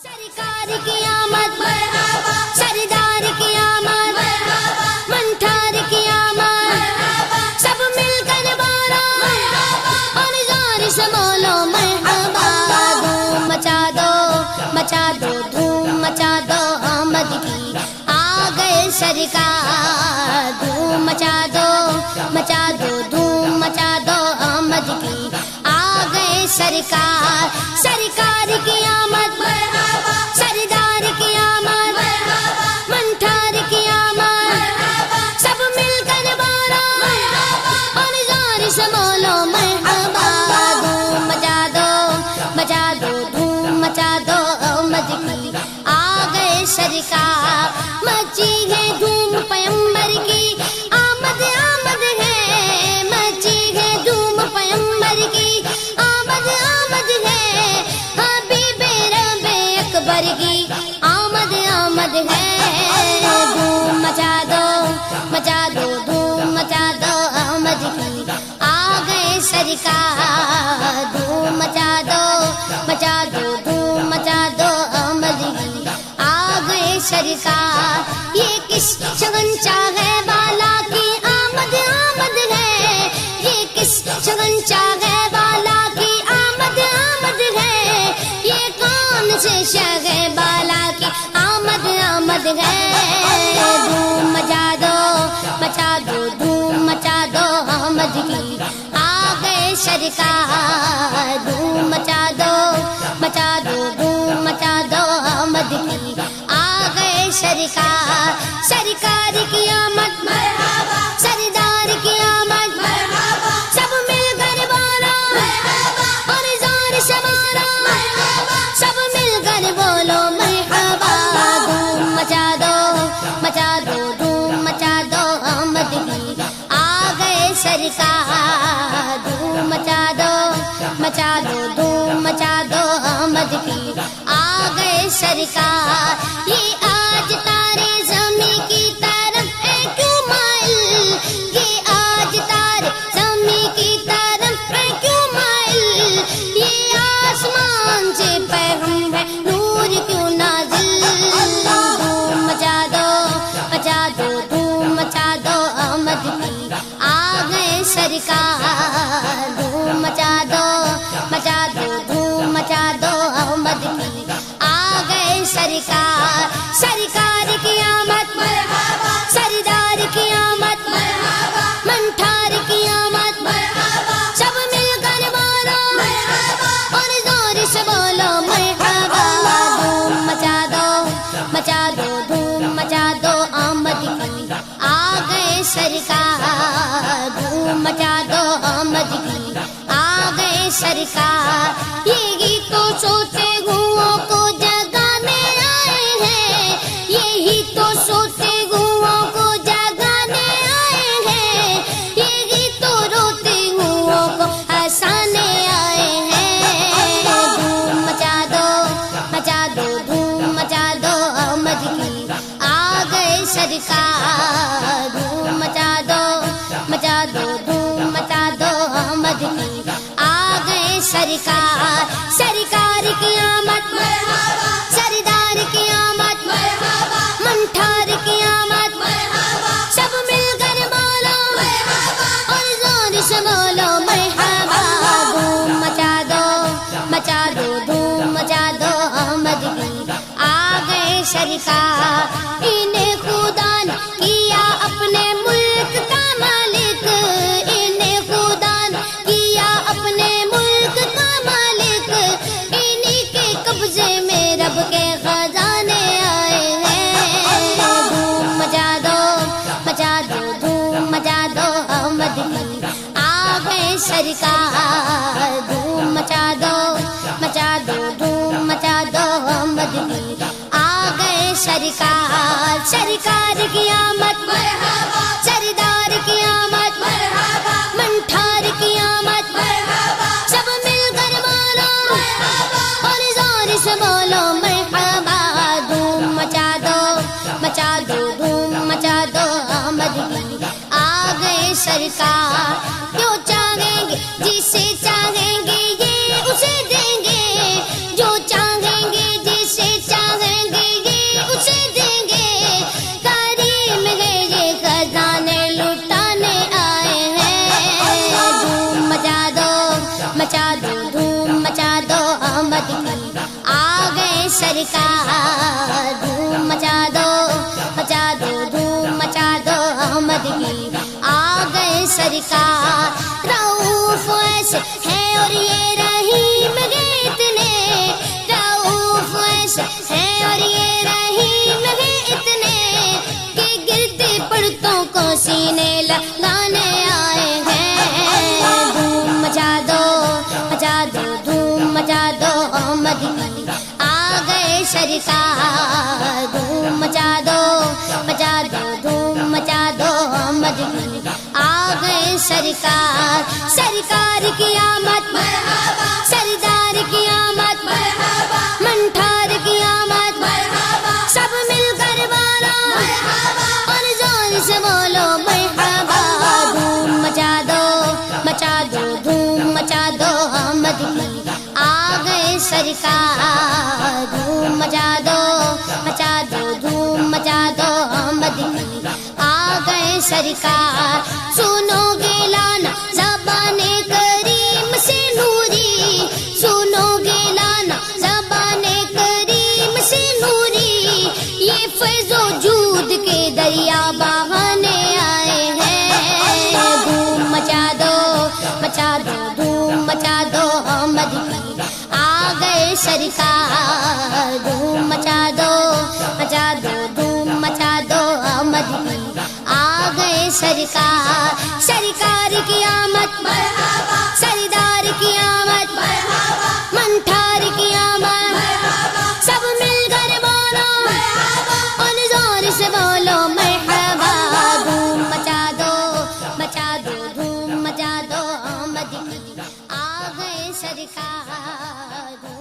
سرکار کی آمد مرحبا، سردار کی آمد مرحبا، منٹھار کی آمد مرحبا، سب مل کر بولو مرحبا، اور زور سے بولو مرحبا۔ دھوم مچا دو دھوم مچا دو آمد کی آ گئے سرکار۔ دھوم مچا دو دھوم مچا دو آمد کی آ گئے سرکار۔ سرکار کی آمد مرحبا، سردار کی آمد مرحبا، منٹھار کی آمد مرحبا، سب مل کر بولو مرحبا، اور زور سے بولو مرحبا۔ دھوم مچا دو دھوم مچا دو آمد کی آ گئے سرکار۔ مچی ہے دھوم پیغمبر کی آمد آمد ہے، مچی ہے دھوم پیغمبر کی آمد آمد ہے، حبیب رب اکبر کی آمد آمد ہے۔ دھوم مچا دو دھوم مچا دو آمد کی آ گئے سرکار۔ دھوم مچا دو دھوم مچا دو آمد کی آ گئے سرکار۔ یہ کس شگن چاہے والا کی آمد آمد ہے، یہ کس شگن چاہے والا کی آمد آمد ہے، یہ کون سے شگے والا کی آمد آمد ہے۔ دھوم مچا دو دھوم مچا دو آمد کی آ گئے سرکار۔ دھوم مچا دو دھوم مچا دو آمد کی آ گئے سرکار۔ سرکار کی آمد مرحبا، سردار کی آمد مرحبا، سب مل کر بولو مرحبا، اور زور سے بولو مرحبا، سب مل کر بولو مرحبا۔ دھوم مچا دو دھوم مچا دو آمد کی آ گئے سرکار۔ دھوم مچا دو دھوم مچا دو آمد کی آ گئے سرکار۔ یہ آج تارے زمین کی طرف ہے کیوں مائل، یہ آج تارے زمین کی طرف ہے کیوں مائل، یہ آسمان سے پیغام ہے نور کیوں نازل۔ دھوم مچا دو دھوم مچا دو آمد کی آ گئے سرکار۔ دھوم مچا دو دھوم مچا دو آمد کی آ گئے سرکار۔ سرکار کی آمد مرحبا، سردار کی آمد مرحبا، منٹھار کی آمد مرحبا، سب مل کر بولو مرحبا، اور زور سے بولو مرحبا۔ دھوم مچا دو دھوم مچا دو آمد کی آ گئے سرکار۔ دھوم مچا دو آمد کی آ گئے سرکار۔ یہ گیت تو سوتے گھوؤں کو جگانے آئے ہیں، یہی تو سوتے گھوؤں کو جگانے آئے ہیں، یہ گیت تو روتے گھوؤں کو ہنسانے آئے ہیں۔ دھوم مچا دو دھوم مچا دو آمد کی آ گئے سرکار۔ دھوم مچا دو دھوم مچا دو آمد کی آ گئے سرکار۔ سرکار کی آمد مرحبا، سردار کی آمد مرحبا، منٹھار کی آمد مرحبا، سب مل کر بولو مرحبا، اور زور سے بولو مرحبا۔ دھوم مچا دو دھوم مچا دو آمد کی آ گئے سرکار۔ انہیں خدا نے کیا اپنے ملک کا مالک، انہیں خدا نے کیا اپنے ملک کا مالک، انہی کے قبضے میں رب کے خزانے آئے ہیں۔ دھوم مچا دو دھوم مچا دو آمد کی آ گئے سرکار۔ دھوم مچا دو دھوم مچا دو آمد کی آ گئے سرکار۔ سرکار کی آمد مرحبا، سردار کی آمد مرحبا، منٹھار کی آمد مرحبا، سب مل کر بولو مرحبا، اور زور سے بولو مرحبا۔ دھوم مچا دو دھوم مچا دو آمد کی آ گئے سرکار۔ جو چاہیں گے جسے چاہیں گے یہ اسے دیں گے، جو چاہیں گے جسے سرکار دھوم مچا دو دھوم مچا دو احمد کی آ گئے سرکار رؤوف ایسے ہے اور یہ رحیم گے اتنے رؤوف ایسے ہے اور یہ رحیم گے اتنے کہ گرتے پڑتوں کو سینے لگانے آئے ہیں دھوم مچا دو دھوم مچا دو احمد کی آ گئے سرکار دھوم مچا دو دھوم مچا دو احمد کی آ گئے سرکار سرکار کی آمد مرحبا سردار کی آمد مرحبا منٹھار کی آمد مرحبا سب مل کر بارا مرحبا اور زور سے بولو مرحبا دھوم مچا دو دھوم مچا دو احمد کی آ گئے سرکار دھوم مچا دو دھوم مچا دو احمد کی آ گئے سرکار سنو گے لانا زبان کریم سے نوری سنو گے لانا زبان کریم سے نوری یہ فیض و جود کے دریا بہانے آئے ہیں دھوم مچا دو دھوم مچا دو احمد کی آ گئے سرکار دھوم مچا دو دھوم مچا دو احمد کی آ گئے سرکار سرکار کی آمد مرحبا سردار کی آمد مرحبا منٹھار کی آمد مرحبا سب مل کر بولو مرحبا اور زور سے بولو مرحبا دھوم مچا دو دھوم مچا دو احمد کی آ گئے سرکار